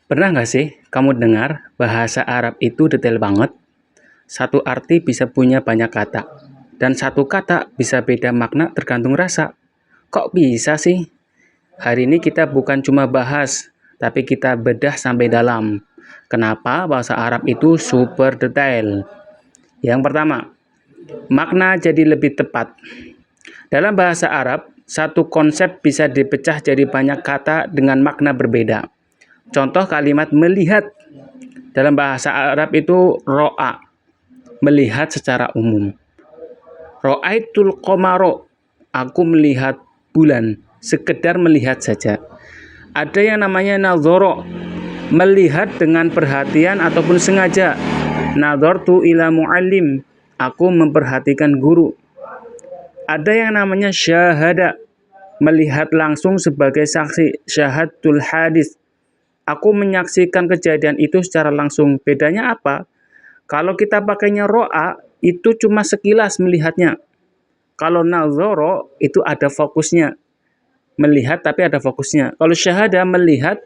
Pernah nggak sih kamu dengar bahasa Arab itu detail banget? Satu arti bisa punya banyak kata, dan satu kata bisa beda makna tergantung rasa. Kok bisa sih? Hari ini kita bukan cuma bahas, tapi kita bedah sampai dalam. Kenapa bahasa Arab itu super detail? Yang pertama, makna jadi lebih tepat. Dalam bahasa Arab, satu konsep bisa dipecah jadi banyak kata dengan makna berbeda. Contoh kalimat melihat. Dalam bahasa Arab itu ro'a, melihat secara umum. Ro'aitul qamaro, aku melihat bulan, sekedar melihat saja. Ada yang namanya nazoro, melihat dengan perhatian ataupun sengaja. Nazartu ila muallim, aku memperhatikan guru. Ada yang namanya syahada, melihat langsung sebagai saksi. Syahadtul hadis, aku menyaksikan kejadian itu secara langsung. Bedanya apa? Kalau kita pakainya ro'a, itu cuma sekilas melihatnya. Kalau nazoro, itu ada fokusnya. Melihat tapi ada fokusnya. Kalau syahada, melihat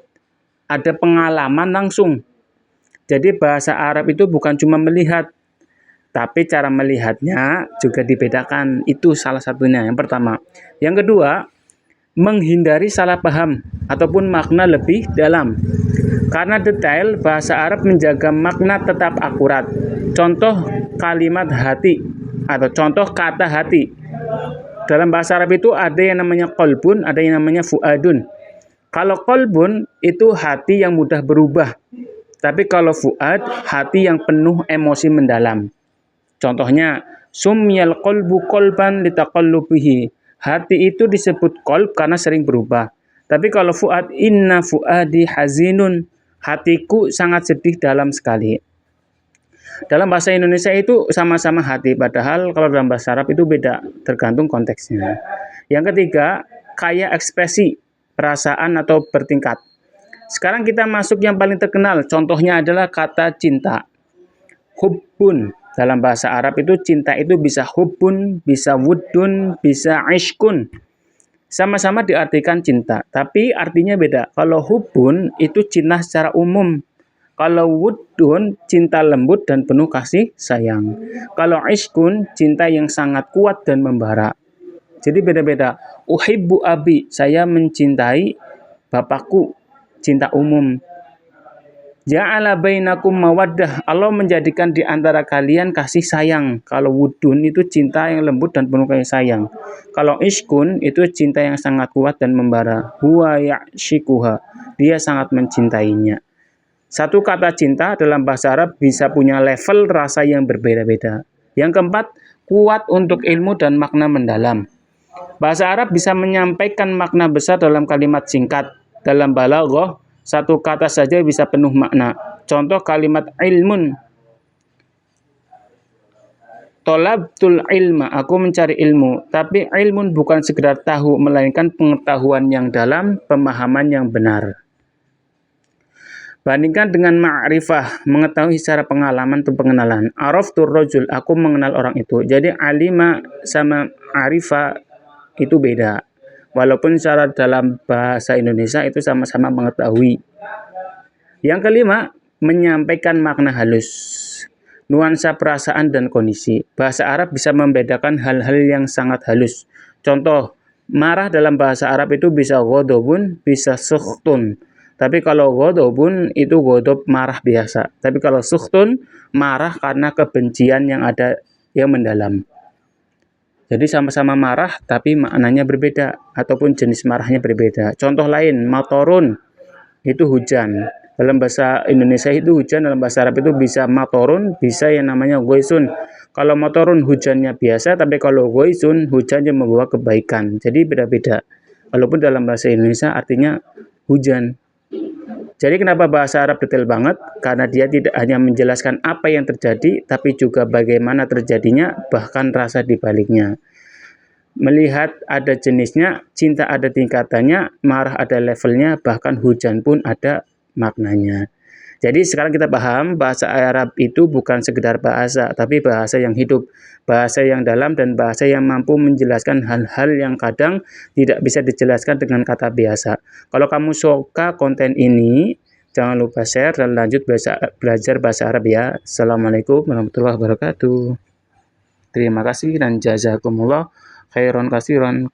ada pengalaman langsung. Jadi bahasa Arab itu bukan cuma melihat, tapi cara melihatnya juga dibedakan. Itu salah satunya, yang pertama. Yang kedua, menghindari salah paham ataupun makna lebih dalam. Karena detail, bahasa Arab menjaga makna tetap akurat. Contoh kalimat hati atau contoh kata hati. Dalam bahasa Arab itu ada yang namanya qalbun, ada yang namanya fuadun. Kalau qalbun itu hati yang mudah berubah. Tapi kalau fuad, hati yang penuh emosi mendalam. Contohnya, sumyal qalbu qalban litaqallubihi. Hati itu disebut qalb karena sering berubah. Tapi kalau fuad, inna fuadi hazinun. Hatiku sangat sedih dalam sekali. Dalam bahasa Indonesia itu sama-sama hati, padahal kalau dalam bahasa Arab itu beda, tergantung konteksnya. Yang ketiga, kaya ekspresi, perasaan atau bertingkat. Sekarang kita masuk yang paling terkenal, contohnya adalah kata cinta. Hubbun, dalam bahasa Arab itu cinta itu bisa hubbun, bisa wuddun, bisa ishkun. Sama-sama diartikan cinta, tapi artinya beda. Kalau hubbun itu cinta secara umum. Kalau wuddun, cinta lembut dan penuh kasih sayang. Kalau ishkun, cinta yang sangat kuat dan membara. Jadi beda-beda. Uhibbu abi, saya mencintai bapakku, cinta umum. Ja'ala bainakum mawaddah, Allah menjadikan di antara kalian kasih sayang. Kalau wudun itu cinta yang lembut dan penuh kasih sayang. Kalau ishkun itu cinta yang sangat kuat dan membara. Huwa ya'shikuha, dia sangat mencintainya. Satu kata cinta dalam bahasa Arab bisa punya level rasa yang berbeda-beda. Yang keempat, kuat untuk ilmu dan makna mendalam. Bahasa Arab bisa menyampaikan makna besar dalam kalimat singkat. Dalam balaghah, satu kata saja bisa penuh makna. Contoh kalimat ilmun. Tolabtul ilma, aku mencari ilmu. Tapi ilmun bukan sekedar tahu, melainkan pengetahuan yang dalam, pemahaman yang benar. Bandingkan dengan ma'rifah, mengetahui secara pengalaman atau pengenalan. Araftur rajul, aku mengenal orang itu. Jadi alima sama arifa itu beda. Walaupun secara dalam bahasa Indonesia itu sama-sama mengetahui. Yang kelima, menyampaikan makna halus. Nuansa perasaan dan kondisi. Bahasa Arab bisa membedakan hal-hal yang sangat halus. Contoh, marah dalam bahasa Arab itu bisa ghadabun, bisa sukhtun. Tapi kalau ghadabun itu ghadab marah biasa. Tapi kalau sukhtun, marah karena kebencian yang ada yang mendalam. Jadi sama-sama marah tapi maknanya berbeda ataupun jenis marahnya berbeda. Contoh lain, matorun itu hujan. Dalam bahasa Indonesia itu hujan, dalam bahasa Arab itu bisa matorun, bisa yang namanya goisun. Kalau matorun hujannya biasa, tapi kalau goisun hujannya membawa kebaikan. Jadi beda-beda. Walaupun dalam bahasa Indonesia artinya hujan. Jadi kenapa bahasa Arab detail banget? Karena dia tidak hanya menjelaskan apa yang terjadi, tapi juga bagaimana terjadinya, bahkan rasa di baliknya. Melihat ada jenisnya, cinta ada tingkatannya, marah ada levelnya, bahkan hujan pun ada maknanya. Jadi sekarang kita paham bahasa Arab itu bukan sekedar bahasa, tapi bahasa yang hidup, bahasa yang dalam, dan bahasa yang mampu menjelaskan hal-hal yang kadang tidak bisa dijelaskan dengan kata biasa. Kalau kamu suka konten ini, Jangan lupa share dan lanjut belajar bahasa Arab ya. Assalamualaikum warahmatullahi wabarakatuh. Terima kasih dan jazakumullah khairan kasiran.